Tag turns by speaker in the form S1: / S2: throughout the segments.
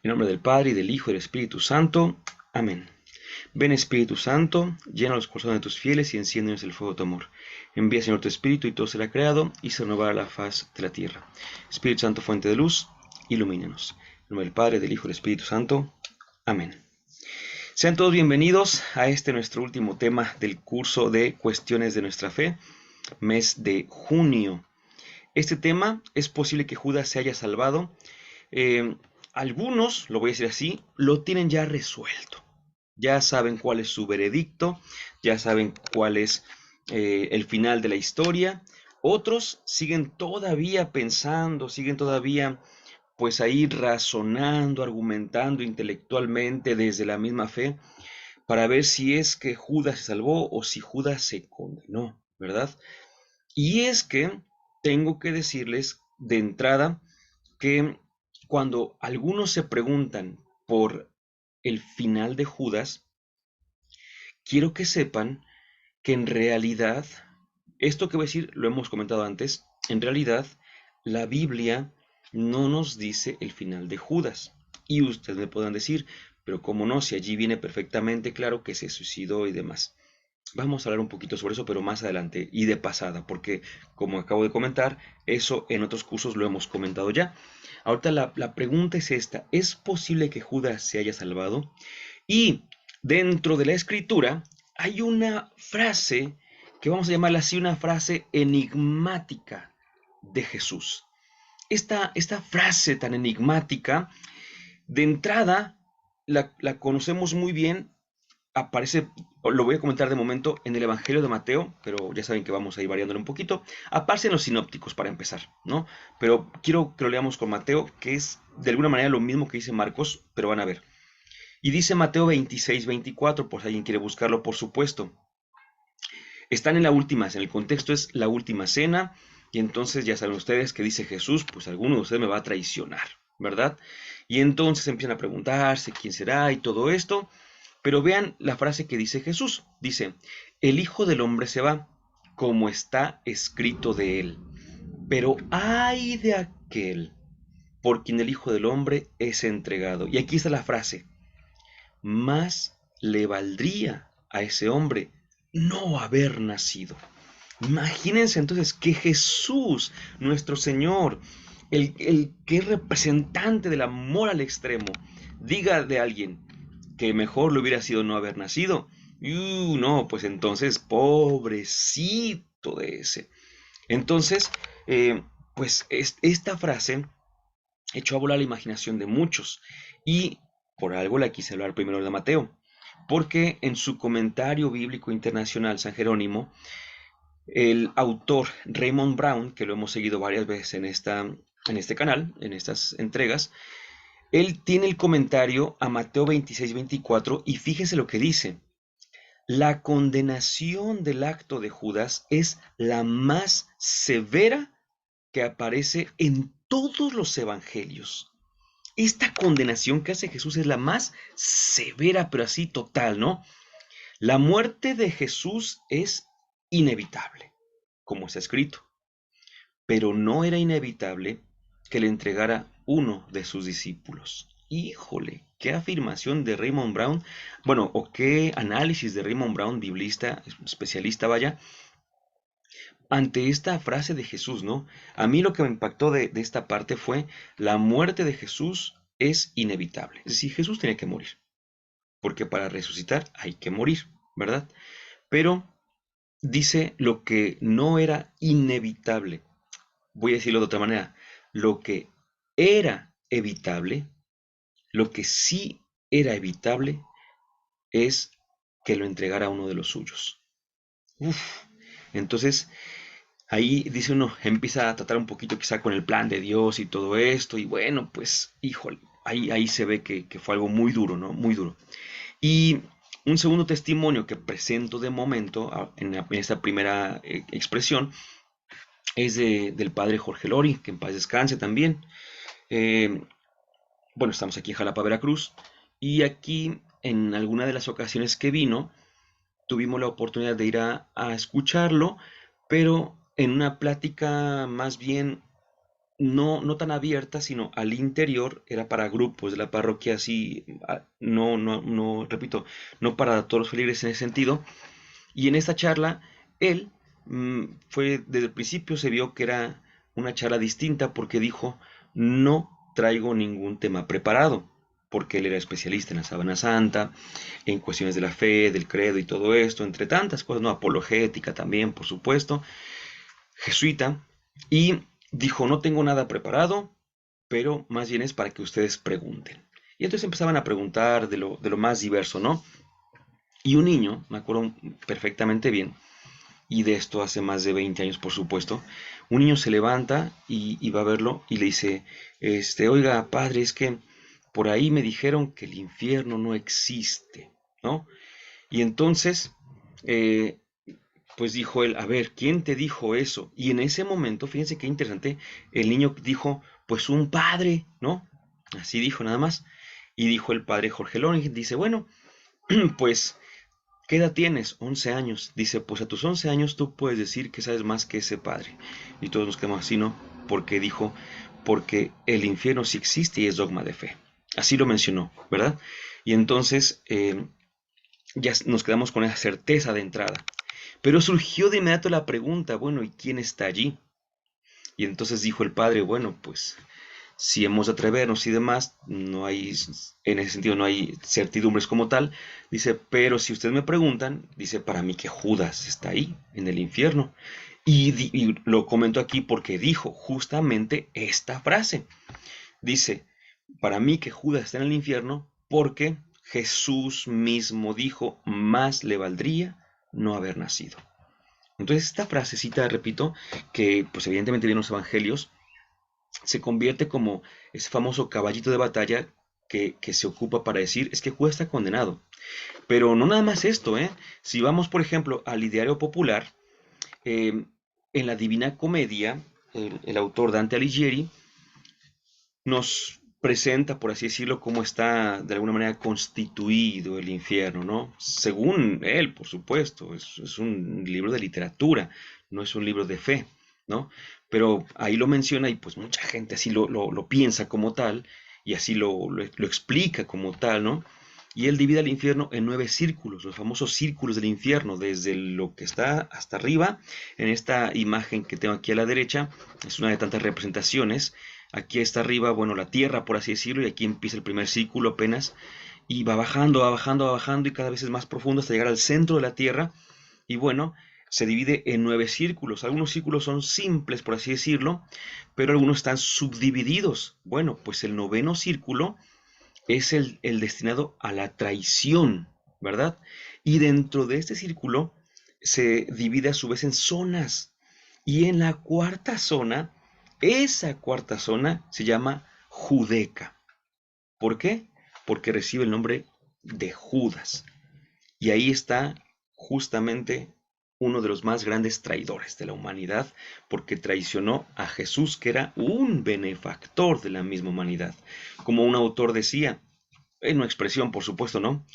S1: En nombre del Padre, y del Hijo, y del Espíritu Santo. Amén. Ven Espíritu Santo, llena los corazones de tus fieles y enciéndenos el fuego de tu amor. Envía, Señor, tu Espíritu y todo será creado y se renovará la faz de la tierra. Espíritu Santo, fuente de luz, ilumínanos. En nombre del Padre, del Hijo y del Espíritu Santo. Amén. Sean todos bienvenidos a este nuestro último tema del curso de Cuestiones de nuestra Fe, mes de junio. Este tema, es posible que Judas se haya salvado. Eh, Algunos, lo voy a decir así, lo tienen ya resuelto. Ya saben cuál es su veredicto, ya saben cuál es el final de la historia. Otros siguen todavía pensando, siguen todavía pues ahí razonando, argumentando intelectualmente desde la misma fe para ver si es que Judas se salvó o si Judas se condenó, ¿verdad? Y es que tengo que decirles de entrada que cuando algunos se preguntan por el final de Judas, quiero que sepan que en realidad, esto que voy a decir lo hemos comentado antes, en realidad la Biblia no nos dice el final de Judas. Y ustedes me podrán decir, pero cómo no, si allí viene perfectamente claro que se suicidó y demás. Vamos a hablar un poquito sobre eso, pero más adelante y de pasada, porque como acabo de comentar, eso en otros cursos lo hemos comentado ya. Ahorita la pregunta es esta, ¿es posible que Judas se haya salvado? Y dentro de la escritura hay una frase que vamos a llamarla así, una frase enigmática de Jesús. Esta frase tan enigmática, de entrada, la conocemos muy bien, aparece, lo voy a comentar de momento, en el Evangelio de Mateo, pero ya saben que vamos a ir variándolo un poquito. Aparece en los sinópticos para empezar, ¿no? Pero quiero que lo leamos con Mateo, que es de alguna manera lo mismo que dice Marcos, pero van a ver. Y dice Mateo 26-24, por si alguien quiere buscarlo, por supuesto. Están en la última, en el contexto es la última cena, y entonces ya saben ustedes que dice Jesús, pues alguno de ustedes me va a traicionar, ¿verdad? Y entonces empiezan a preguntarse quién será y todo esto, pero vean la frase que dice Jesús. Dice, el Hijo del Hombre se va, como está escrito de él. Pero ay de aquel por quien el Hijo del Hombre es entregado. Y aquí está la frase, más le valdría a ese hombre no haber nacido. Imagínense entonces que Jesús, nuestro Señor, el que es representante del amor al extremo, diga de alguien que mejor le hubiera sido no haber nacido. No, pues entonces, pobrecito de ese. Entonces, pues esta frase echó a volar la imaginación de muchos. Y por algo la quise hablar primero de Mateo. Porque en su comentario bíblico internacional, San Jerónimo, el autor Raymond Brown, que lo hemos seguido varias veces en este canal, en estas entregas, él tiene el comentario a Mateo 26-24 y fíjese lo que dice. La condenación del acto de Judas es la más severa que aparece en todos los evangelios. Esta condenación que hace Jesús es la más severa, pero así total, ¿no? La muerte de Jesús es inevitable, como está escrito, pero no era inevitable que le entregara uno de sus discípulos. Híjole, qué afirmación de Raymond Brown, bueno, o qué análisis de Raymond Brown, biblista, especialista, vaya, ante esta frase de Jesús, ¿no? A mí lo que me impactó de esta parte fue la muerte de Jesús es inevitable. Es decir, Jesús tenía que morir, porque para resucitar hay que morir, ¿verdad? Pero dice lo que no era inevitable. Voy a decirlo de otra manera. Lo que era evitable, lo que sí era evitable, es que lo entregara a uno de los suyos. Uf. Entonces, ahí dice uno, empieza a tratar un poquito quizá con el plan de Dios y todo esto, y bueno, pues, híjole, ahí se ve que fue algo muy duro, ¿no? Muy duro. Y un segundo testimonio que presento de momento en esta primera expresión es del padre Jorge Lori, que en paz descanse también. Eh, bueno, estamos aquí en Jalapa, Veracruz, y aquí en alguna de las ocasiones que vino, tuvimos la oportunidad de ir a escucharlo, pero en una plática más bien no tan abierta, sino al interior, era para grupos de la parroquia, así, no, repito, no para todos los feligreses en ese sentido. Y en esta charla, él fue, desde el principio se vio que era una charla distinta porque dijo, no traigo ningún tema preparado, porque él era especialista en la sábana santa, en cuestiones de la fe, del credo y todo esto, entre tantas cosas, no, apologética también, por supuesto, jesuita, y dijo, no tengo nada preparado, pero más bien es para que ustedes pregunten. Y entonces empezaban a preguntar de lo más diverso, ¿no? Y un niño, me acuerdo perfectamente bien, y de esto hace más de 20 años, por supuesto, un niño se levanta y va a verlo y le dice, oiga, padre, es que por ahí me dijeron que el infierno no existe, ¿no? Y entonces, eh, pues dijo él, a ver, ¿quién te dijo eso? Y en ese momento, fíjense qué interesante, el niño dijo, pues un padre, ¿no? Así dijo nada más. Y dijo el padre Jorge Loring, dice, bueno, pues ¿qué edad tienes? 11 años. Dice, pues a tus 11 años tú puedes decir que sabes más que ese padre. Y todos nos quedamos así, ¿no? Porque dijo, porque el infierno sí existe y es dogma de fe. Así lo mencionó, ¿verdad? Y entonces ya nos quedamos con esa certeza de entrada. Pero surgió de inmediato la pregunta, bueno, ¿y quién está allí? Y entonces dijo el padre, bueno, pues si hemos de atrevernos y demás, no hay, en ese sentido no hay certidumbres como tal, dice, pero si ustedes me preguntan, dice, para mí que Judas está ahí, en el infierno. Y lo comento aquí porque dijo justamente esta frase. Dice, para mí que Judas está en el infierno porque Jesús mismo dijo, más le valdría no haber nacido. Entonces esta frasecita, repito, que pues evidentemente viene en los evangelios, se convierte como ese famoso caballito de batalla que se ocupa para decir es que Judas está condenado. Pero no nada más esto, ¿eh? Si vamos, por ejemplo, al ideario popular, en la Divina Comedia, el autor Dante Alighieri nos presenta, por así decirlo, cómo está de alguna manera constituido el infierno, ¿no? Según él, por supuesto, es un libro de literatura, no es un libro de fe, ¿no? Pero ahí lo menciona y pues mucha gente así lo piensa como tal y así lo explica como tal, ¿no? Y él divide el infierno en 9 círculos, los famosos círculos del infierno, desde lo que está hasta arriba. En esta imagen que tengo aquí a la derecha, es una de tantas representaciones. Aquí está arriba, bueno, la tierra, por así decirlo, y aquí empieza el primer círculo apenas, y va bajando, va bajando, va bajando, y cada vez es más profundo hasta llegar al centro de la tierra, y bueno, se divide en 9 círculos. Algunos círculos son simples, por así decirlo, pero algunos están subdivididos. Bueno, pues el noveno círculo es el destinado a la traición, ¿verdad? Y dentro de este círculo se divide a su vez en zonas. Y en la cuarta zona, esa cuarta zona se llama Judeca. ¿Por qué? Porque recibe el nombre de Judas. Y ahí está justamente uno de los más grandes traidores de la humanidad, porque traicionó a Jesús, que era un benefactor de la misma humanidad. Como un autor decía, en una expresión, por supuesto, ¿no?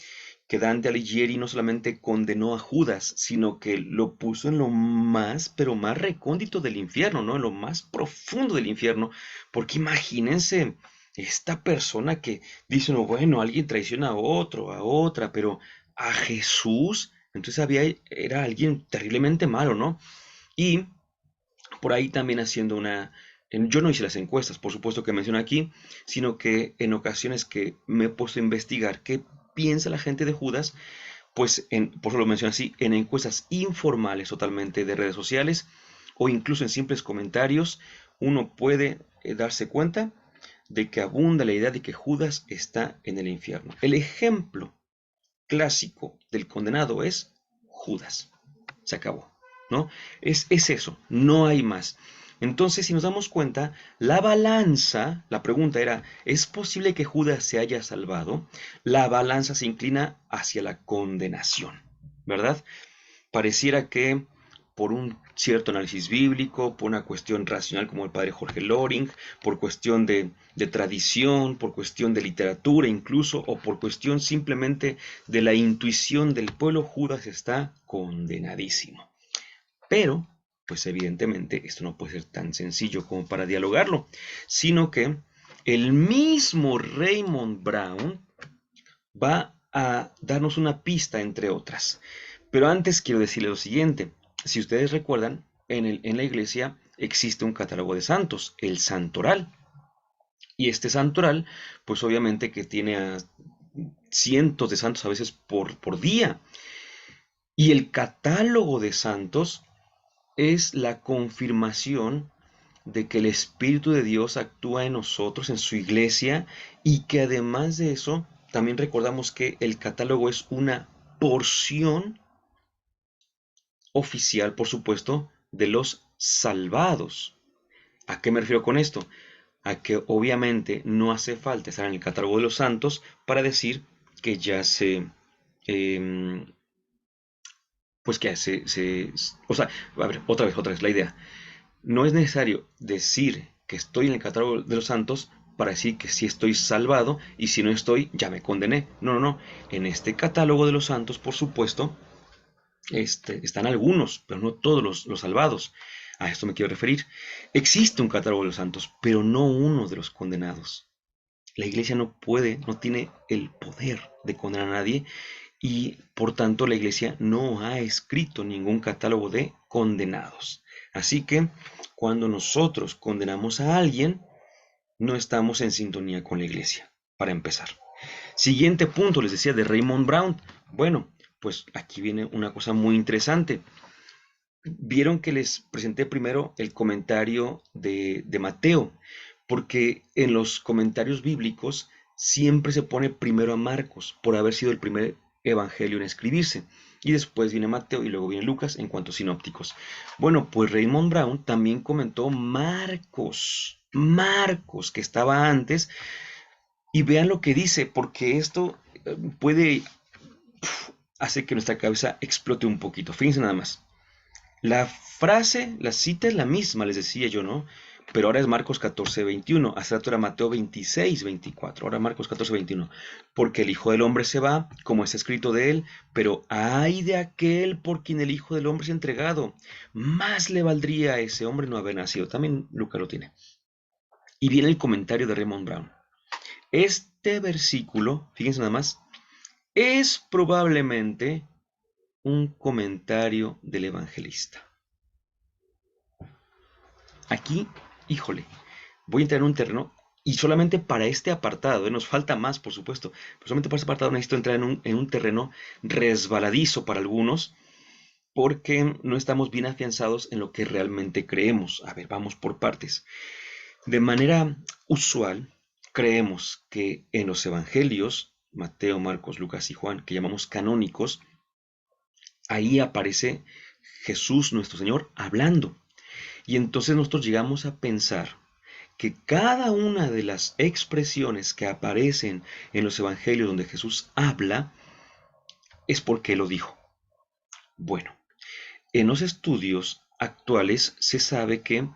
S1: Que Dante Alighieri no solamente condenó a Judas, sino que lo puso en lo más, pero más recóndito del infierno, ¿no? En lo más profundo del infierno. Porque imagínense esta persona que dice, no, bueno, alguien traiciona a otro, a otra, pero a Jesús, entonces era alguien terriblemente malo, ¿no? Y por ahí también haciendo yo no hice las encuestas, por supuesto que menciono aquí, sino que en ocasiones que me he puesto a investigar qué piensa la gente de Judas, pues por eso lo menciono así, en encuestas informales totalmente de redes sociales o incluso en simples comentarios, uno puede darse cuenta de que abunda la idea de que Judas está en el infierno. El ejemplo clásico del condenado es Judas. Se acabó, ¿no? Es eso, no hay más. Entonces, si nos damos cuenta, la balanza, la pregunta era, ¿es posible que Judas se haya salvado? La balanza se inclina hacia la condenación, ¿verdad? Pareciera que por un cierto análisis bíblico, por una cuestión racional como el padre Jorge Loring, por cuestión de tradición, por cuestión de literatura incluso, o por cuestión simplemente de la intuición del pueblo, Judas está condenadísimo. Pero pues evidentemente esto no puede ser tan sencillo como para dialogarlo, sino que el mismo Raymond Brown va a darnos una pista, entre otras. Pero antes quiero decirle lo siguiente. Si ustedes recuerdan, en la iglesia existe un catálogo de santos, el santoral. Y este santoral, pues obviamente que tiene a cientos de santos a veces por día. Y el catálogo de santos es la confirmación de que el Espíritu de Dios actúa en nosotros, en su iglesia, y que además de eso, también recordamos que el catálogo es una porción oficial, por supuesto, de los salvados. ¿A qué me refiero con esto? A que obviamente no hace falta estar en el catálogo de los santos para decir que ya eh, pues que o sea, a ver, otra vez, la idea. No es necesario decir que estoy en el catálogo de los santos para decir que sí estoy salvado y si no estoy, ya me condené. No, no, no. En este catálogo de los santos, por supuesto, están algunos, pero no todos los salvados. A esto me quiero referir. Existe un catálogo de los santos, pero no uno de los condenados. La iglesia no puede, no tiene el poder de condenar a nadie y por tanto la iglesia no ha escrito ningún catálogo de condenados. Así que cuando nosotros condenamos a alguien, no estamos en sintonía con la iglesia, para empezar. Siguiente punto, les decía de Raymond Brown. Bueno, pues aquí viene una cosa muy interesante. Vieron que les presenté primero el comentario de Mateo, porque en los comentarios bíblicos siempre se pone primero a Marcos, por haber sido el primer evangelio en escribirse, y después viene Mateo y luego viene Lucas en cuanto a sinópticos. Bueno, pues Raymond Brown también comentó Marcos, que estaba antes, y vean lo que dice, porque esto puede hacer que nuestra cabeza explote un poquito. Fíjense nada más. La frase, la cita es la misma, les decía yo, ¿no? Pero ahora es Marcos 14:21. Hace rato era Mateo 26:24. Ahora Marcos 14:21. Porque el Hijo del Hombre se va, como está escrito de él, pero ay de aquel por quien el Hijo del Hombre es entregado. Más le valdría a ese hombre no haber nacido. También Lucas lo tiene. Y viene el comentario de Raymond Brown. Este versículo, fíjense nada más, es probablemente un comentario del evangelista. Aquí, híjole, voy a entrar en un terreno y solamente para este apartado, nos falta más, por supuesto, pero solamente para este apartado necesito entrar en un terreno resbaladizo para algunos porque no estamos bien afianzados en lo que realmente creemos. A ver, vamos por partes. De manera usual, creemos que en los evangelios, Mateo, Marcos, Lucas y Juan, que llamamos canónicos, ahí aparece Jesús nuestro Señor hablando. Y entonces nosotros llegamos a pensar que cada una de las expresiones que aparecen en los evangelios donde Jesús habla es porque lo dijo. Bueno, en los estudios actuales se sabe que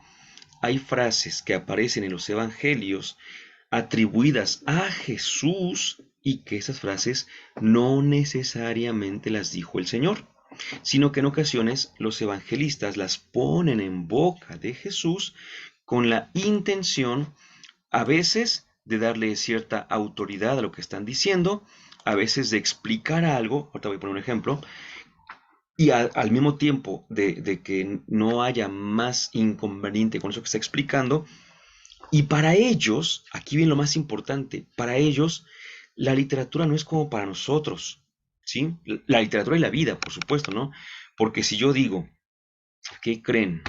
S1: hay frases que aparecen en los evangelios atribuidas a Jesús y que esas frases no necesariamente las dijo el Señor, sino que en ocasiones los evangelistas las ponen en boca de Jesús con la intención a veces de darle cierta autoridad a lo que están diciendo, a veces de explicar algo, ahorita voy a poner un ejemplo, y al mismo tiempo de que no haya más inconveniente con eso que está explicando. Y para ellos, aquí viene lo más importante, para ellos la literatura no es como para nosotros, ¿sí? La literatura y la vida, por supuesto, ¿no? Porque si yo digo, ¿qué creen?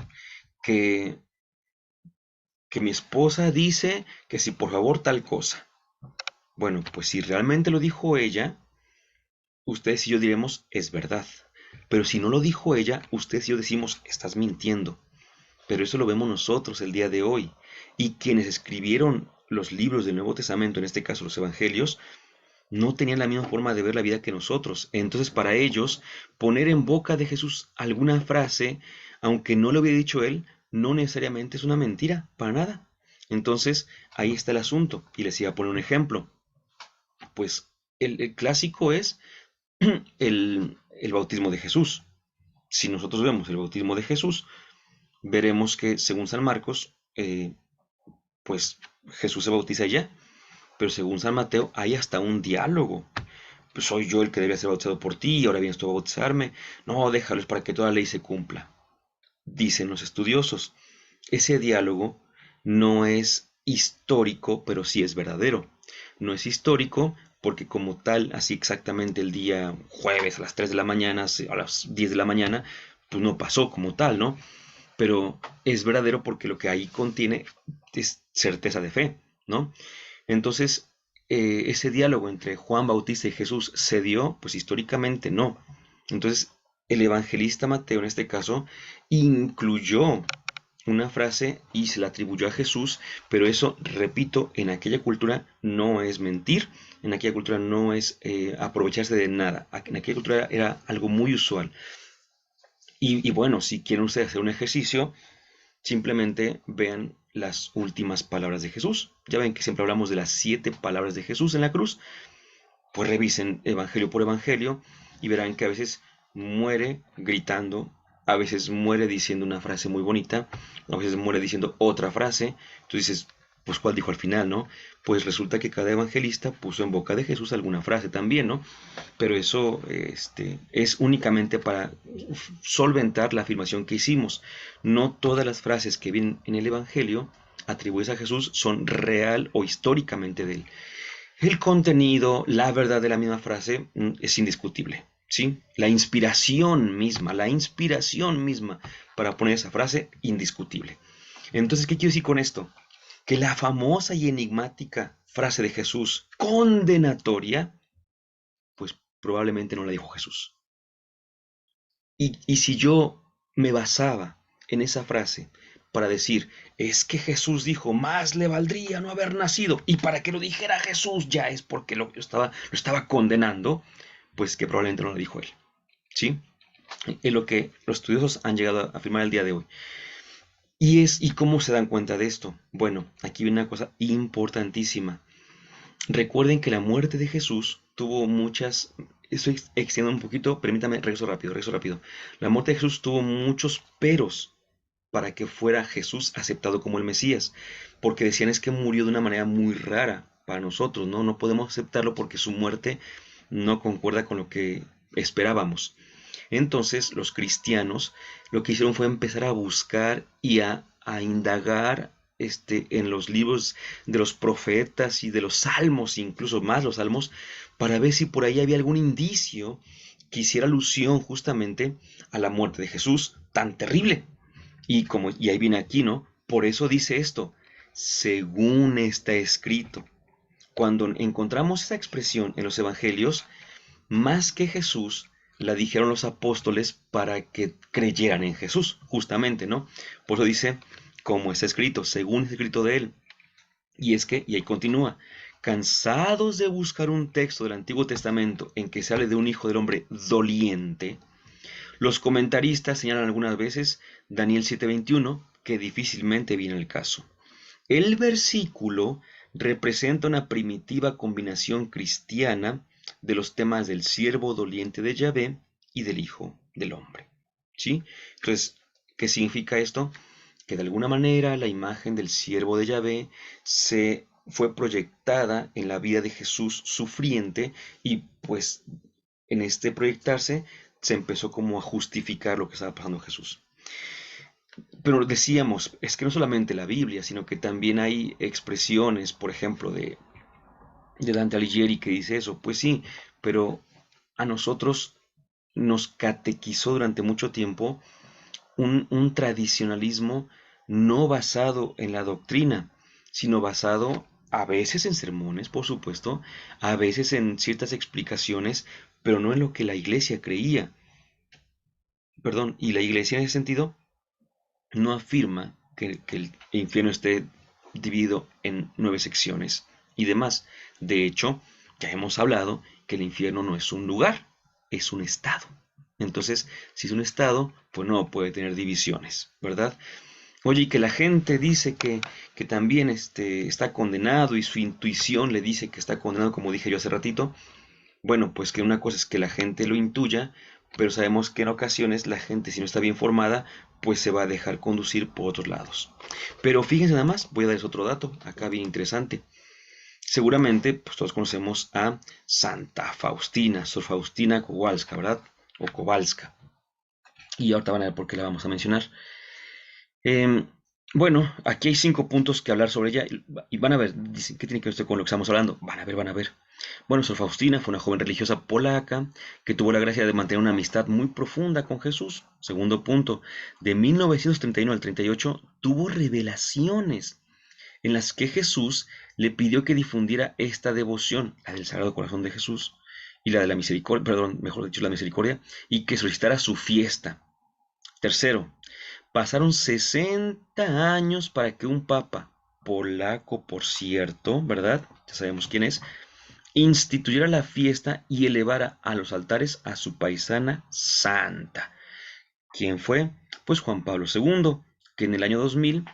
S1: Que, que mi esposa dice que si por favor tal cosa. Bueno, pues si realmente lo dijo ella, ustedes y yo diremos, es verdad. Pero si no lo dijo ella, ustedes y yo decimos, estás mintiendo. Pero eso lo vemos nosotros el día de hoy. Y quienes escribieron los libros del Nuevo Testamento, en este caso los Evangelios, no tenían la misma forma de ver la vida que nosotros. Entonces, para ellos, poner en boca de Jesús alguna frase, aunque no lo hubiera dicho él, no necesariamente es una mentira, para nada. Entonces, ahí está el asunto. Y les iba a poner un ejemplo. Pues el clásico es el bautismo de Jesús. Si nosotros vemos el bautismo de Jesús, veremos que según San Marcos, pues Jesús se bautiza allá, pero según San Mateo hay hasta un diálogo. Pues soy yo el que debía ser bautizado por ti y ahora vienes tú a bautizarme. No, déjalos para que toda la ley se cumpla. Dicen los estudiosos, ese diálogo no es histórico, pero sí es verdadero. No es histórico porque como tal, así exactamente el día jueves a las 3 de la mañana, a las 10 de la mañana, pues no pasó como tal, ¿no? Pero es verdadero porque lo que ahí contiene es certeza de fe, ¿no? Entonces, ese diálogo entre Juan Bautista y Jesús se dio, pues históricamente no. Entonces, el evangelista Mateo en este caso incluyó una frase y se la atribuyó a Jesús, pero eso, repito, en aquella cultura no es mentir, en aquella cultura no es aprovecharse de nada, en aquella cultura era algo muy usual. Y bueno, si quieren ustedes hacer un ejercicio, simplemente vean las últimas palabras de Jesús. Ya ven que siempre hablamos de las 7 palabras de Jesús en la cruz. Pues revisen evangelio por evangelio y verán que a veces muere gritando, a veces muere diciendo una frase muy bonita, a veces muere diciendo otra frase. Entonces dices, pues ¿cuál dijo al final, no? Pues resulta que cada evangelista puso en boca de Jesús alguna frase también, ¿no? Pero eso es únicamente para solventar la afirmación que hicimos. No todas las frases que vienen en el Evangelio atribuidas a Jesús son real o históricamente de él. El contenido, la verdad de la misma frase es indiscutible, ¿sí? La inspiración misma para poner esa frase, indiscutible. Entonces, ¿qué quiero decir con esto? Que la famosa y enigmática frase de Jesús, condenatoria, pues probablemente no la dijo Jesús. Y si yo me basaba en esa frase para decir, es que Jesús dijo, más le valdría no haber nacido, y para que lo dijera Jesús ya es porque lo estaba condenando, pues que probablemente no lo dijo él. ¿Sí? Es lo que los estudiosos han llegado a afirmar el día de hoy. ¿Y cómo se dan cuenta de esto? Bueno, aquí viene una cosa importantísima. Recuerden que la muerte de Jesús tuvo muchas. Estoy extendiendo un poquito, permítame, regreso rápido, regreso rápido. La muerte de Jesús tuvo muchos peros para que fuera Jesús aceptado como el Mesías, porque decían es que murió de una manera muy rara para nosotros, ¿no? No podemos aceptarlo porque su muerte no concuerda con lo que esperábamos. Entonces los cristianos lo que hicieron fue empezar a buscar y a indagar en los libros de los profetas y de los salmos, incluso más los salmos, para ver si por ahí había algún indicio que hiciera alusión justamente a la muerte de Jesús tan terrible. Y ahí viene aquí, ¿no? Por eso dice esto, según está escrito. Cuando encontramos esa expresión en los evangelios, más que Jesús, la dijeron los apóstoles para que creyeran en Jesús, justamente, ¿no? Por eso dice, como está escrito, según está escrito de él. Y ahí continúa, cansados de buscar un texto del Antiguo Testamento en que se hable de un hijo del hombre doliente, los comentaristas señalan algunas veces Daniel 7:21, que difícilmente viene al caso. El versículo representa una primitiva combinación cristiana de los temas del siervo doliente de Yahvé y del Hijo del Hombre. ¿Sí? Entonces, ¿qué significa esto? Que de alguna manera la imagen del siervo de Yahvé se fue proyectada en la vida de Jesús sufriente y pues en este proyectarse se empezó como a justificar lo que estaba pasando a Jesús. Pero decíamos, es que no solamente la Biblia, sino que también hay expresiones, por ejemplo, de Dante Alighieri que dice eso. Pues sí, pero a nosotros nos catequizó durante mucho tiempo un tradicionalismo no basado en la doctrina, sino basado a veces en sermones, por supuesto, a veces en ciertas explicaciones, pero no en lo que la iglesia creía. Perdón, y la iglesia en ese sentido no afirma que el infierno esté dividido en 9 secciones y demás. De hecho, ya hemos hablado que el infierno no es un lugar, es un estado. Entonces, si es un estado, pues no puede tener divisiones, ¿verdad? Oye, y que la gente dice que también está condenado y su intuición le dice que está condenado, como dije yo hace ratito. Bueno, pues que una cosa es que la gente lo intuya, pero sabemos que en ocasiones la gente, si no está bien formada, pues se va a dejar conducir por otros lados. Pero fíjense nada más, voy a darles otro dato, acá bien interesante. Seguramente, pues todos conocemos a Santa Faustina, Sor Faustina Kowalska, ¿verdad? O Kowalska. Y ahorita van a ver por qué la vamos a mencionar. Em, bueno, aquí hay 5 puntos que hablar sobre ella y van a ver, dicen, ¿qué tiene que ver esto con lo que estamos hablando? Van a ver, van a ver. Bueno, Sor Faustina fue una joven religiosa polaca que tuvo la gracia de mantener una amistad muy profunda con Jesús. Segundo punto, de 1931 al 38 tuvo revelaciones en las que Jesús le pidió que difundiera esta devoción, la del Sagrado Corazón de Jesús y la de la misericordia, perdón, mejor dicho, la misericordia, y que solicitara su fiesta. Tercero, pasaron 60 años para que un papa, polaco por cierto, ¿verdad? Ya sabemos quién es, instituyera la fiesta y elevara a los altares a su paisana santa. ¿Quién fue? Pues Juan Pablo II, que en el año 2000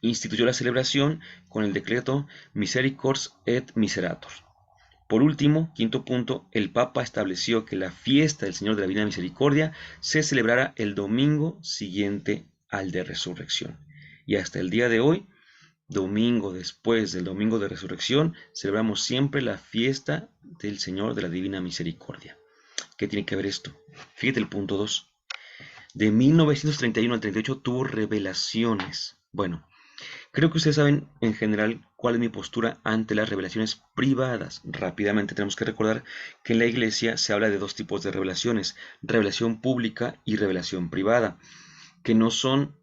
S1: instituyó la celebración con el decreto Misericors et Miserator. Por último, quinto punto, el Papa estableció que la fiesta del Señor de la Divina Misericordia se celebrará el domingo siguiente al de Resurrección. Y hasta el día de hoy, domingo después del domingo de Resurrección, celebramos siempre la fiesta del Señor de la Divina Misericordia. ¿Qué tiene que ver esto? Fíjate el punto 2. De 1931 al 38 tuvo revelaciones. Bueno, creo que ustedes saben en general cuál es mi postura ante las revelaciones privadas. Rápidamente tenemos que recordar que en la iglesia se habla de dos tipos de revelaciones, revelación pública y revelación privada, que no son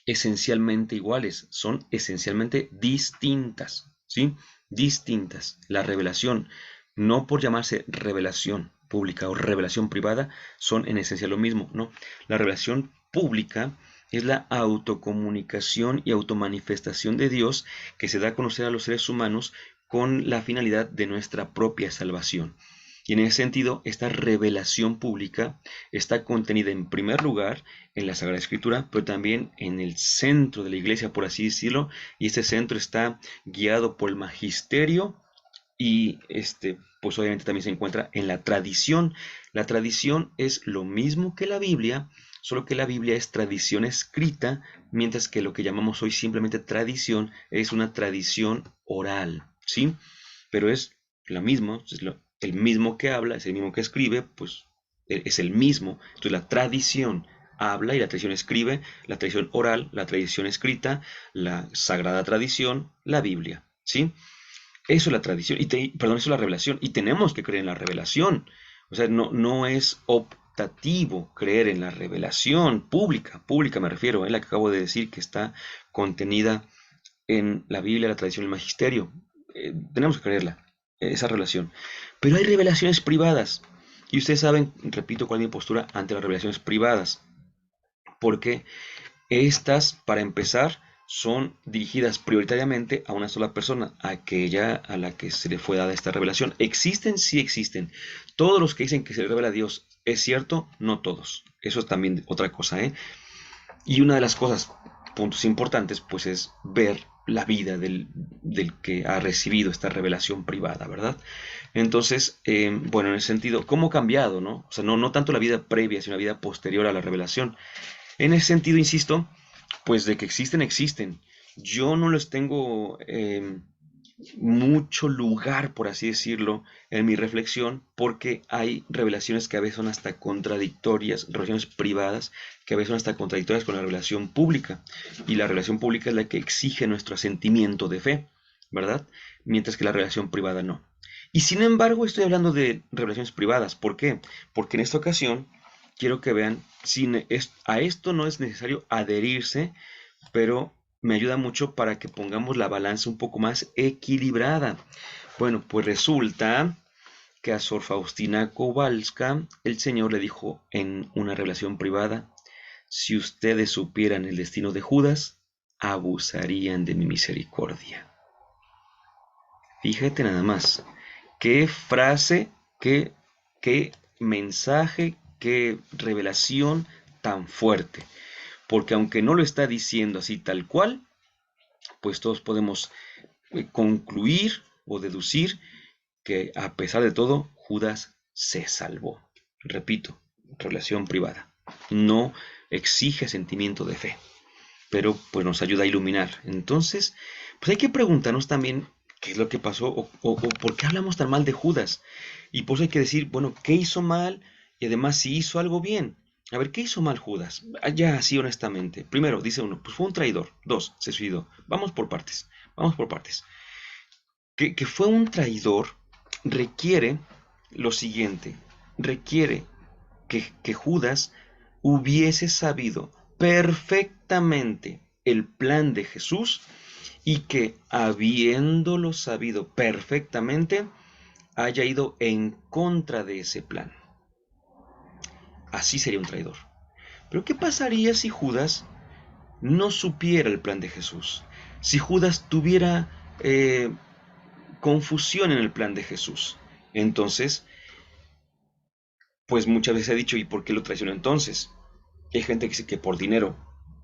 S1: esencialmente iguales, son esencialmente distintas, ¿sí? Distintas. La revelación, no por llamarse revelación pública o revelación privada, son en esencia lo mismo, ¿no? La revelación pública es la autocomunicación y automanifestación de Dios que se da a conocer a los seres humanos con la finalidad de nuestra propia salvación. Y en ese sentido, esta revelación pública está contenida en primer lugar en la Sagrada Escritura, pero también en el centro de la iglesia, por así decirlo, y este centro está guiado por el magisterio y pues obviamente también se encuentra en la tradición. La tradición es lo mismo que la Biblia, solo que la Biblia es tradición escrita, mientras que lo que llamamos hoy simplemente tradición es una tradición oral, ¿sí? Pero es lo mismo, el mismo que habla, es el mismo que escribe, pues es el mismo. Entonces la tradición habla y la tradición escribe, la tradición oral, la tradición escrita, la sagrada tradición, la Biblia, ¿sí? Eso es la tradición, perdón, eso es la revelación, y tenemos que creer en la revelación. O sea, no es optativo creer en la revelación pública me refiero, la que acabo de decir que está contenida en la Biblia, la tradición, el magisterio. Tenemos que creerla, esa revelación. Pero hay revelaciones privadas, y ustedes saben, repito, cuál es mi postura ante las revelaciones privadas, porque estas, para empezar, son dirigidas prioritariamente a una sola persona, aquella a la que se le fue dada esta revelación. ¿Existen? Sí existen. Todos los que dicen que se le revela a Dios, ¿es cierto? No todos. Eso es también otra cosa, ¿eh? Y una de las cosas, puntos importantes, pues es ver la vida del que ha recibido esta revelación privada, ¿verdad? Entonces, bueno, en ese sentido, ¿cómo ha cambiado, no? O sea, no tanto la vida previa, sino la vida posterior a la revelación. En ese sentido, insisto, pues de que existen, existen. Yo no les tengo mucho lugar, por así decirlo, en mi reflexión, porque hay revelaciones que a veces son hasta contradictorias, revelaciones privadas, que a veces son hasta contradictorias con la revelación pública. Y la revelación pública es la que exige nuestro asentimiento de fe, ¿verdad? Mientras que la revelación privada no. Y sin embargo, estoy hablando de revelaciones privadas. ¿Por qué? Porque en esta ocasión quiero que vean, a esto no es necesario adherirse, pero me ayuda mucho para que pongamos la balanza un poco más equilibrada. Bueno, pues resulta que a Sor Faustina Kowalska el Señor le dijo en una revelación privada, si ustedes supieran el destino de Judas, abusarían de mi misericordia. Fíjate nada más, qué frase, qué mensaje, qué revelación tan fuerte. Porque aunque no lo está diciendo así tal cual, pues todos podemos concluir o deducir que a pesar de todo, Judas se salvó. Repito, relación privada. No exige sentimiento de fe, pero pues nos ayuda a iluminar. Entonces, pues hay que preguntarnos también qué es lo que pasó o por qué hablamos tan mal de Judas. Y por eso hay que decir, bueno, ¿qué hizo mal? Y además si hizo algo bien. A ver, ¿qué hizo mal Judas? Ya así honestamente. Primero, dice uno, pues fue un traidor. Dos, se suicidó. Vamos por partes. Vamos por partes. Que fue un traidor requiere lo siguiente. Requiere que Judas hubiese sabido perfectamente el plan de Jesús y que habiéndolo sabido perfectamente haya ido en contra de ese plan. Así sería un traidor. Pero ¿qué pasaría si Judas no supiera el plan de Jesús? Si Judas tuviera confusión en el plan de Jesús. Entonces, pues muchas veces se ha dicho, ¿y por qué lo traicionó entonces? Hay gente que dice que por dinero,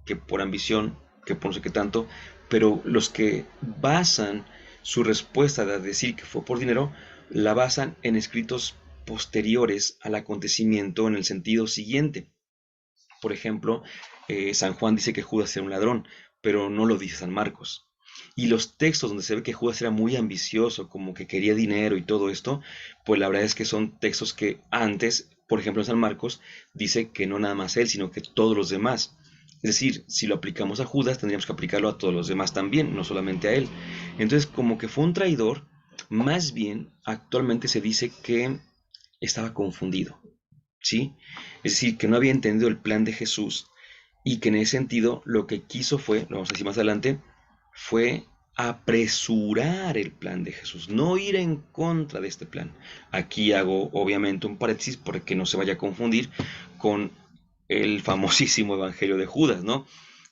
S1: que por ambición, que por no sé qué tanto, pero los que basan su respuesta de decir que fue por dinero, la basan en escritos posteriores al acontecimiento en el sentido siguiente. Por ejemplo, San Juan dice que Judas era un ladrón, pero no lo dice San Marcos. Y los textos donde se ve que Judas era muy ambicioso, como que quería dinero y todo esto, pues la verdad es que son textos que antes, por ejemplo en San Marcos, dice que no nada más él, sino que todos los demás. Es decir, si lo aplicamos a Judas, tendríamos que aplicarlo a todos los demás también, no solamente a él. Entonces, como que fue un traidor, más bien actualmente se dice que estaba confundido. ¿Sí? Es decir, que no había entendido el plan de Jesús y que en ese sentido lo que quiso fue, lo vamos a decir más adelante, fue apresurar el plan de Jesús, no ir en contra de este plan. Aquí hago obviamente un paréntesis para que no se vaya a confundir con el famosísimo Evangelio de Judas, ¿no?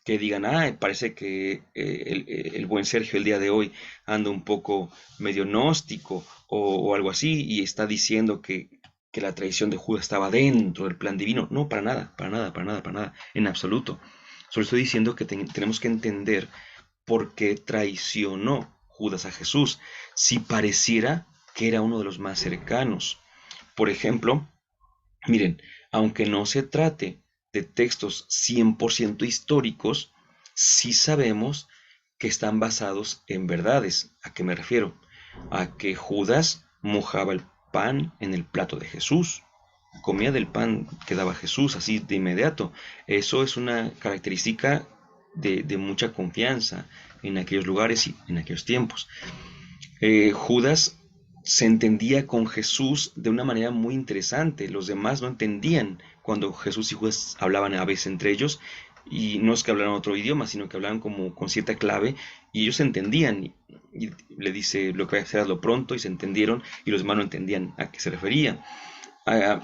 S1: Que digan, parece que el buen Sergio el día de hoy anda un poco medio gnóstico o algo así y está diciendo que la traición de Judas estaba dentro del plan divino. No, para nada, para nada, para nada, para nada, en absoluto. Solo estoy diciendo que tenemos que entender por qué traicionó Judas a Jesús, si pareciera que era uno de los más cercanos. Por ejemplo, miren, aunque no se trate de textos 100% históricos, sí sabemos que están basados en verdades. ¿A qué me refiero? A que Judas mojaba el pan en el plato de Jesús, comía del pan que daba Jesús así de inmediato. Eso es una característica de mucha confianza en aquellos lugares y en aquellos tiempos. Judas se entendía con Jesús de una manera muy interesante. Los demás no entendían cuando Jesús y Judas hablaban a veces entre ellos. Y no es que hablaran otro idioma, sino que hablaban como con cierta clave y ellos se entendían. Y le dice lo que hacer hazlo pronto y se entendieron y los demás no entendían a qué se refería.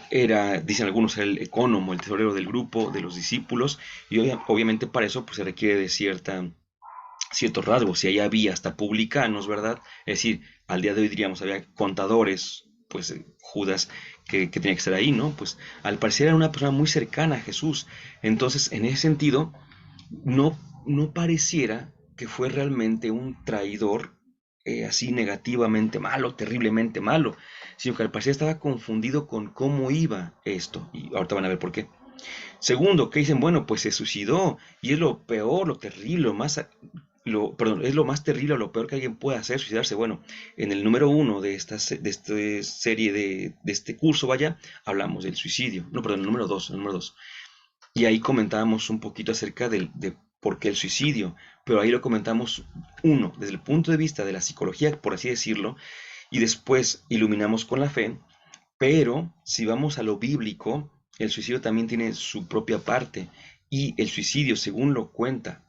S1: Era, dicen algunos, el ecónomo, el tesorero del grupo, de los discípulos, y obviamente para eso pues, se requiere de ciertos rasgos, y ahí había hasta publicanos, ¿verdad? Es decir, al día de hoy diríamos, había contadores, pues Judas, que tenía que estar ahí, ¿no? Pues al parecer era una persona muy cercana a Jesús, entonces en ese sentido, no, no pareciera que fue realmente un traidor así negativamente malo, terriblemente malo, sino que al parecer estaba confundido con cómo iba esto, y ahorita van a ver por qué. Segundo, que dicen, bueno, pues se suicidó, y es lo peor, lo terrible, perdón, es lo más terrible o lo peor que alguien puede hacer, suicidarse. Bueno, en el número uno de esta serie de este curso, vaya, hablamos del suicidio. No, perdón, el número dos. Y ahí comentábamos un poquito acerca de por qué el suicidio, pero ahí lo comentamos, uno, desde el punto de vista de la psicología, por así decirlo, y después iluminamos con la fe, pero si vamos a lo bíblico, el suicidio también tiene su propia parte, y el suicidio, según lo cuenta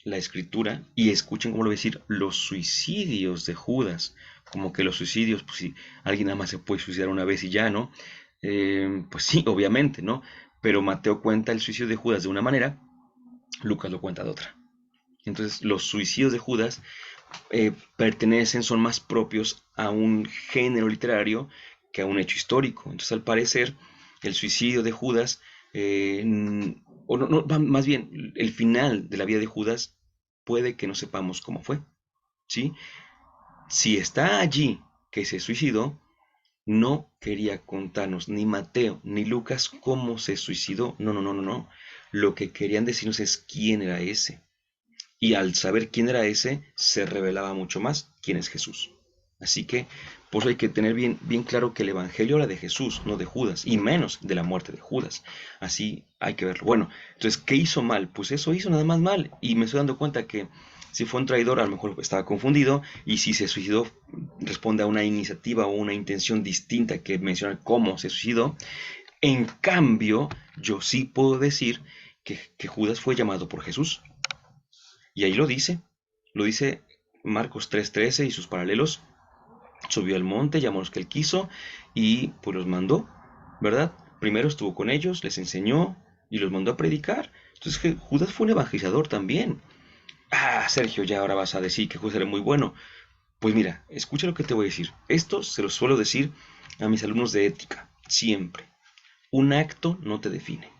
S1: la escritura, y escuchen cómo lo voy a decir, los suicidios de Judas, como que los suicidios, pues si alguien nada más se puede suicidar una vez y ya, ¿no? Pues sí, obviamente, ¿no? Pero Mateo cuenta el suicidio de Judas de una manera, Lucas lo cuenta de otra. Entonces, los suicidios de Judas pertenecen, son más propios a un género literario que a un hecho histórico. Entonces, al parecer, el suicidio de Judas, o no, más bien, el final de la vida de Judas puede que no sepamos cómo fue, ¿sí? Si está allí que se suicidó, No quería contarnos ni Mateo ni Lucas cómo se suicidó. No, no, no, no, no. Lo que querían decirnos es quién era ese. Y al saber quién era ese, se revelaba mucho más quién es Jesús. Así que, por eso hay que tener bien, bien claro que el Evangelio era de Jesús, no de Judas, y menos de la muerte de Judas. Así hay que verlo. Bueno, entonces, ¿qué hizo mal? Pues eso hizo nada más mal. Y me estoy dando cuenta que si fue un traidor, a lo mejor estaba confundido, y si se suicidó, responde a una iniciativa o una intención distinta que menciona cómo se suicidó. En cambio, yo sí puedo decir que Judas fue llamado por Jesús. Y ahí lo dice Marcos 3:13 y sus paralelos. Subió al monte, llamó a los que él quiso y pues los mandó, ¿verdad? Primero estuvo con ellos, les enseñó y los mandó a predicar. Entonces Judas fue un evangelizador también. Ah, Sergio, ya ahora vas a decir que Judas era muy bueno. Pues mira, escucha lo que te voy a decir. Esto se lo suelo decir a mis alumnos de ética, siempre. Un acto no te define.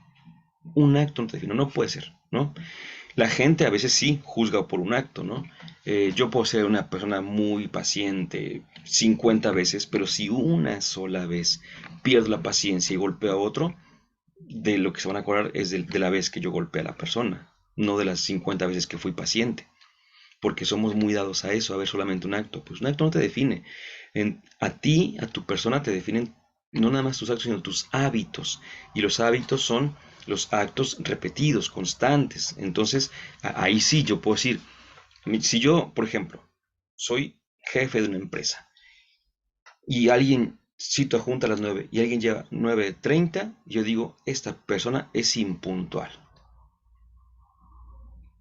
S1: Un acto no te define, no puede ser, ¿no? La gente a veces sí juzga por un acto, ¿no? Yo puedo ser una persona muy paciente 50 veces, pero si una sola vez pierdo la paciencia y golpeo a otro, de lo que se van a acordar es de la vez que yo golpeé a la persona, no de las 50 veces que fui paciente, porque somos muy dados a eso, a ver solamente un acto. Pues un acto no te define. A ti, a tu persona, te definen no nada más tus actos, sino tus hábitos. Y los hábitos son los actos repetidos, constantes. Entonces, ahí sí yo puedo decir, si yo, por ejemplo, soy jefe de una empresa y alguien cito a junta a las 9 y alguien lleva 9:30, yo digo, esta persona es impuntual.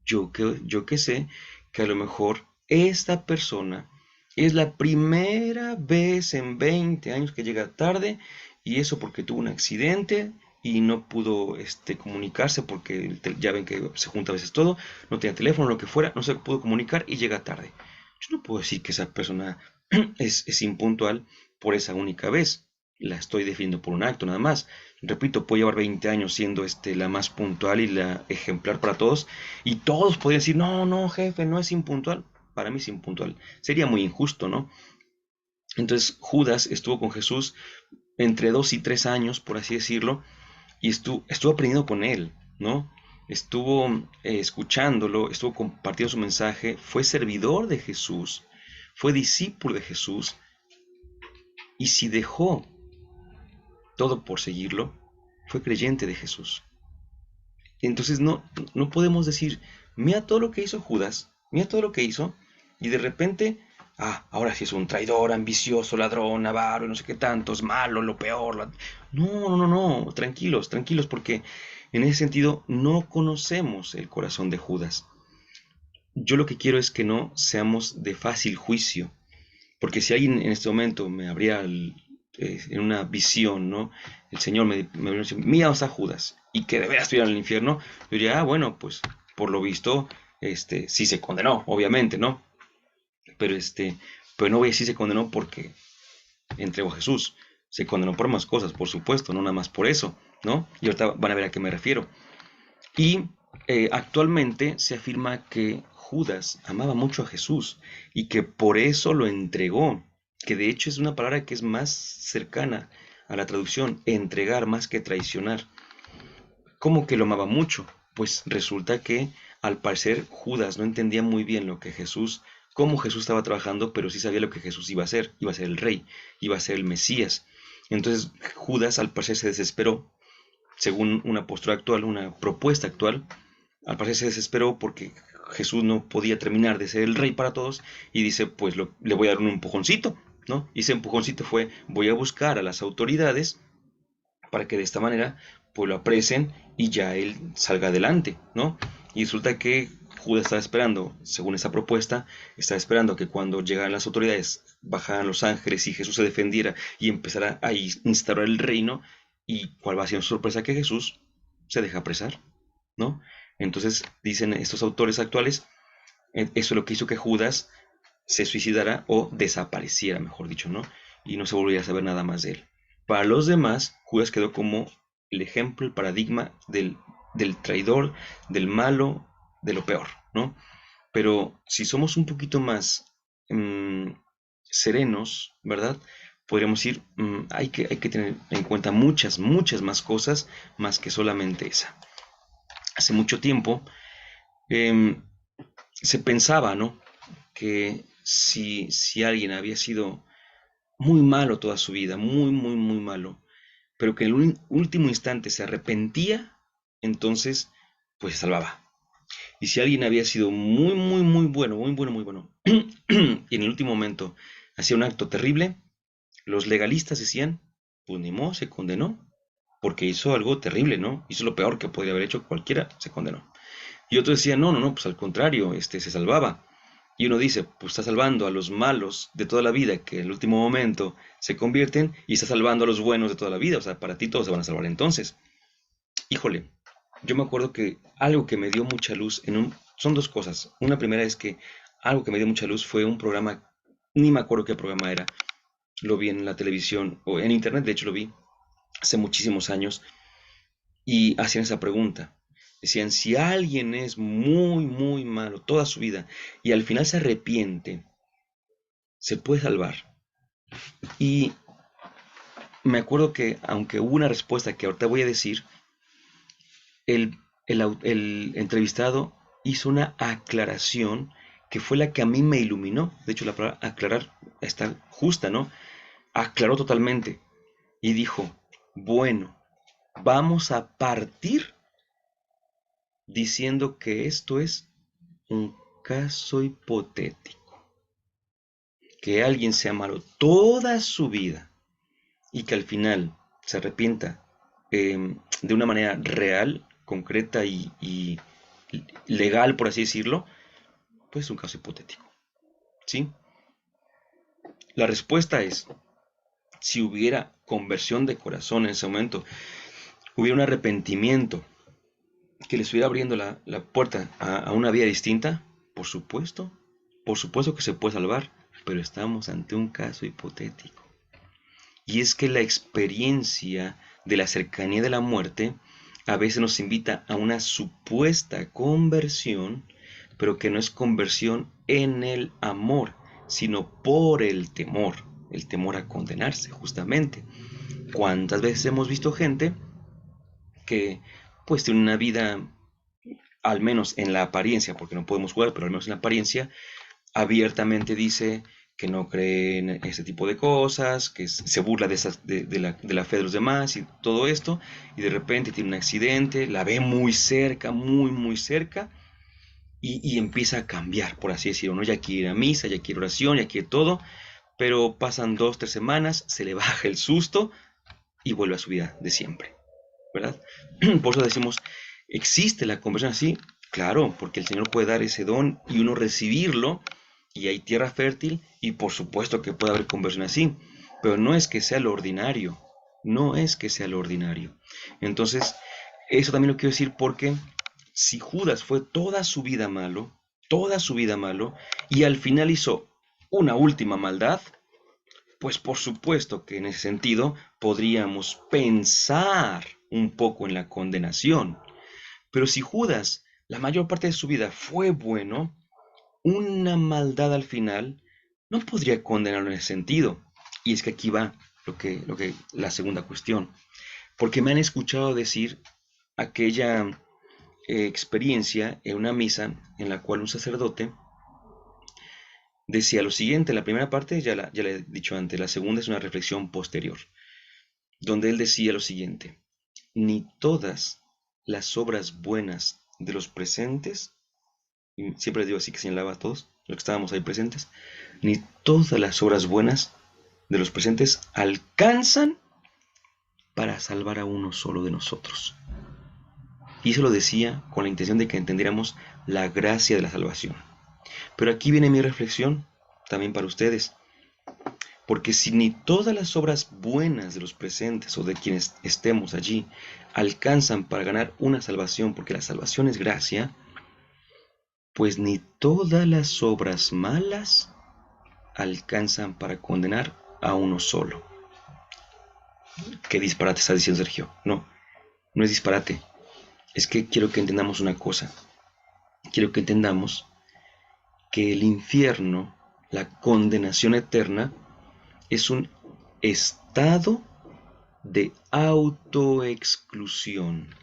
S1: Yo que sé que a lo mejor esta persona es la primera vez en 20 años que llega tarde y eso porque tuvo un accidente y no pudo comunicarse porque ya ven que se junta a veces todo, no tenía teléfono, lo que fuera, no se pudo comunicar y llega tarde. Yo no puedo decir que esa persona es impuntual por esa única vez. La estoy definiendo por un acto nada más. Repito, puedo llevar 20 años siendo la más puntual y la ejemplar para todos, y todos podrían decir, no, no, jefe, no es impuntual. Para mí es impuntual. Sería muy injusto, ¿no? Entonces Judas estuvo con Jesús entre 2 y 3 años, por así decirlo, y estuvo aprendiendo con él, ¿no? Estuvo escuchándolo, estuvo compartiendo su mensaje, fue servidor de Jesús, fue discípulo de Jesús, y si dejó todo por seguirlo, fue creyente de Jesús. Entonces no podemos decir, mira todo lo que hizo Judas, mira todo lo que hizo, y de repente, ahora sí es un traidor, ambicioso, ladrón, avaro, no sé qué tanto, es malo, lo peor. No, no, no, no, tranquilos, tranquilos, porque en ese sentido no conocemos el corazón de Judas. Yo lo que quiero es que no seamos de fácil juicio, porque si alguien en este momento me abría en una visión, ¿no? El Señor me dice, mira a Judas, y que de veras estuviera en el infierno, yo diría, bueno, pues por lo visto, sí se condenó, obviamente, ¿no? Pero pero no voy a decir se condenó porque entregó a Jesús. Se condenó por más cosas, por supuesto, no nada más por eso, ¿no? Y ahorita van a ver a qué me refiero. Y actualmente se afirma que Judas amaba mucho a Jesús y que por eso lo entregó, que de hecho es una palabra que es más cercana a la traducción, entregar más que traicionar. ¿Cómo que lo amaba mucho? Pues resulta que al parecer Judas no entendía muy bien cómo Jesús estaba trabajando, pero sí sabía lo que Jesús iba a ser el rey, iba a ser el Mesías. Entonces Judas al parecer se desesperó, según una postura actual, una propuesta actual. Al parecer se desesperó porque Jesús no podía terminar de ser el rey para todos y dice, pues le voy a dar un empujoncito, ¿no? Y ese empujoncito fue, voy a buscar a las autoridades para que de esta manera pues lo aprecien y ya él salga adelante, ¿no? Y resulta que Judas estaba esperando, según esta propuesta, estaba esperando que cuando llegaran las autoridades, bajaran los ángeles y Jesús se defendiera y empezara a instaurar el reino. ¿Y cuál va a ser su sorpresa? Que Jesús se deja apresar, ¿no? Entonces dicen estos autores actuales, eso es lo que hizo que Judas se suicidara o desapareciera, mejor dicho, ¿no? Y no se volviera a saber nada más de él. Para los demás, Judas quedó como el ejemplo, el paradigma del traidor, del malo, de lo peor, ¿no? Pero si somos un poquito más serenos, ¿verdad? podríamos decir, hay que tener en cuenta muchas, muchas más cosas más que solamente esa. Hace mucho tiempo em, se pensaba, ¿no? Que si alguien había sido muy malo toda su vida, muy, muy, muy malo, pero que en el último instante se arrepentía, entonces, pues se salvaba. Y si alguien había sido muy, muy, muy bueno, muy bueno, muy bueno, y en el último momento hacía un acto terrible, los legalistas decían, pues ni modo, se condenó, porque hizo algo terrible, ¿no? Hizo lo peor que podría haber hecho cualquiera, se condenó. Y otros decían, no, no, no, pues al contrario, se salvaba. Y uno dice, pues está salvando a los malos de toda la vida, que en el último momento se convierten, y está salvando a los buenos de toda la vida. O sea, para ti todos se van a salvar entonces. Híjole, yo me acuerdo que algo que me dio mucha luz son dos cosas. Una primera es que algo que me dio mucha luz fue un programa, ni me acuerdo qué programa era, lo vi en la televisión, o en internet, de hecho lo vi hace muchísimos años, y hacían esa pregunta. Decían, si alguien es muy, muy malo toda su vida y al final se arrepiente, se puede salvar. Y me acuerdo que, aunque hubo una respuesta que ahorita voy a decir, el entrevistado hizo una aclaración que fue la que a mí me iluminó. De hecho, la palabra aclarar está justa, ¿no? Aclaró totalmente y dijo, bueno, vamos a partir diciendo que esto es un caso hipotético, que alguien sea malo toda su vida y que al final se arrepienta de una manera real, concreta y legal, por así decirlo, pues es un caso hipotético, ¿sí? La respuesta es, si hubiera conversión de corazón en ese momento, hubiera un arrepentimiento que le estuviera abriendo la puerta a una vía distinta, por supuesto que se puede salvar, pero estamos ante un caso hipotético. Y es que la experiencia de la cercanía de la muerte a veces nos invita a una supuesta conversión, pero que no es conversión en el amor, sino por el temor a condenarse, justamente. ¿Cuántas veces hemos visto gente que pues tiene una vida, al menos en la apariencia, porque no podemos jugar, pero al menos en la apariencia, abiertamente dice que no cree en ese tipo de cosas, que se burla de la fe de los demás y todo esto, y de repente tiene un accidente, la ve muy cerca, muy, muy cerca, y empieza a cambiar, por así decirlo, ¿no? Ya quiere ir a misa, ya quiere oración, ya quiere todo, pero pasan 2, 3 semanas, se le baja el susto y vuelve a su vida de siempre, ¿verdad? Por eso decimos, ¿existe la conversión así? Claro, porque el Señor puede dar ese don y uno recibirlo y hay tierra fértil y por supuesto que puede haber conversión así, pero no es que sea lo ordinario, no es que sea lo ordinario. Entonces, eso también lo quiero decir porque si Judas fue toda su vida malo, y al final hizo una última maldad, pues por supuesto que en ese sentido podríamos pensar un poco en la condenación. Pero si Judas, la mayor parte de su vida fue bueno, una maldad al final no podría condenarlo en ese sentido. Y es que aquí va la segunda cuestión. Porque me han escuchado decir aquella experiencia en una misa en la cual un sacerdote decía lo siguiente. La primera parte ya la he dicho antes, la segunda es una reflexión posterior, donde él decía lo siguiente: ni todas las obras buenas de los presentes, y siempre les digo así que señalaba a todos los que estábamos ahí presentes, ni todas las obras buenas de los presentes alcanzan para salvar a uno solo de nosotros. Y eso lo decía con la intención de que entendiéramos la gracia de la salvación. Pero aquí viene mi reflexión también para ustedes. Porque si ni todas las obras buenas de los presentes o de quienes estemos allí alcanzan para ganar una salvación, porque la salvación es gracia, pues ni todas las obras malas alcanzan para condenar a uno solo. ¿Qué disparate está diciendo Sergio? No, no es disparate. Es que quiero que entendamos una cosa. Quiero que entendamos que el infierno, la condenación eterna, es un estado de autoexclusión.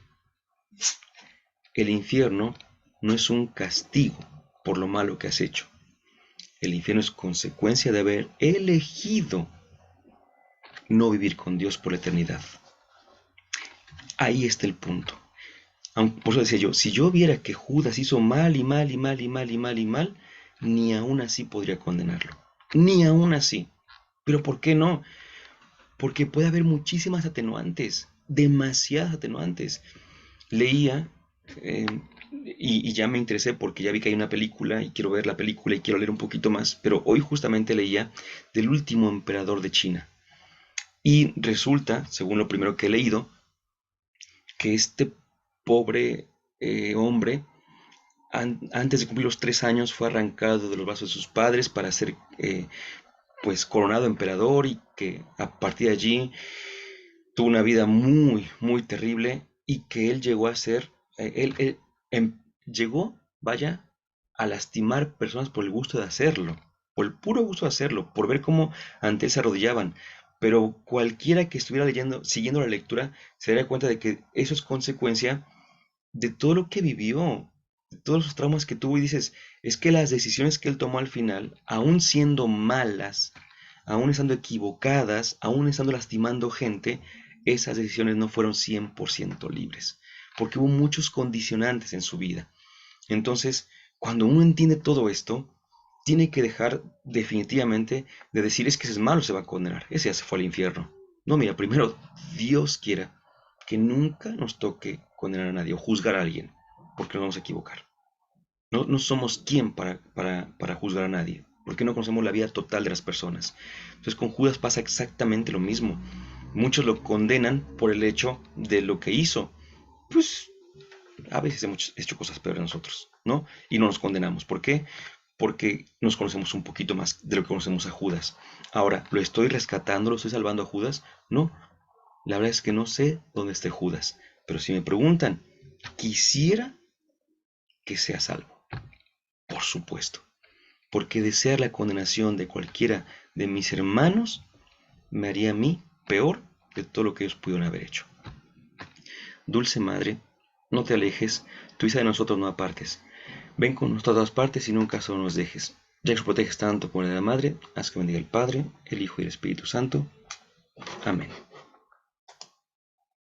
S1: El infierno no es un castigo por lo malo que has hecho. El infierno es consecuencia de haber elegido no vivir con Dios por la eternidad. Ahí está el punto. Por eso decía yo, si yo viera que Judas hizo mal y mal y mal y mal y mal y mal, ni aún así podría condenarlo. Ni aún así. Pero ¿por qué no? Porque puede haber muchísimas atenuantes, demasiadas atenuantes. Leía y ya me interesé porque ya vi que hay una película y quiero ver la película y quiero leer un poquito más, pero hoy justamente leía del último emperador de China. Y resulta, según lo primero que he leído, que este pobre hombre, antes de cumplir los 3 años, fue arrancado de los brazos de sus padres para ser pues coronado emperador, y que a partir de allí tuvo una vida muy, muy terrible, y que él llegó a ser, llegó, vaya, a lastimar personas por el gusto de hacerlo, por el puro gusto de hacerlo, por ver cómo ante él se arrodillaban. Pero cualquiera que estuviera leyendo, siguiendo la lectura, se daría cuenta de que eso es consecuencia de todo lo que vivió, de todos los traumas que tuvo, y dices, es que las decisiones que él tomó al final, aún siendo malas, aún estando equivocadas, aún estando lastimando gente, esas decisiones no fueron 100% libres, porque hubo muchos condicionantes en su vida. Entonces, cuando uno entiende todo esto, tiene que dejar definitivamente de decir, es que ese es malo, se va a condenar, ese ya se fue al infierno. No, mira, primero Dios quiera que nunca nos toque condenar a nadie o juzgar a alguien, porque nos vamos a equivocar. No somos quien para juzgar a nadie, porque no conocemos la vida total de las personas. Entonces con Judas pasa exactamente lo mismo. Muchos lo condenan por el hecho de lo que hizo. Pues a veces hemos hecho cosas peores nosotros, ¿no? Y no nos condenamos. ¿Por qué? Porque nos conocemos un poquito más de lo que conocemos a Judas. Ahora, ¿lo estoy rescatando, lo estoy salvando a Judas? No, la verdad es que no sé dónde esté Judas, pero si me preguntan, quisiera que sea salvo, por supuesto, porque desear la condenación de cualquiera de mis hermanos me haría a mí peor de todo lo que ellos pudieron haber hecho. Dulce Madre, no te alejes, tu hija de nosotros no apartes. Ven con nosotros a todas partes y nunca solo nos dejes. Ya que nos proteges tanto como la Madre, haz que bendiga el Padre, el Hijo y el Espíritu Santo. Amén.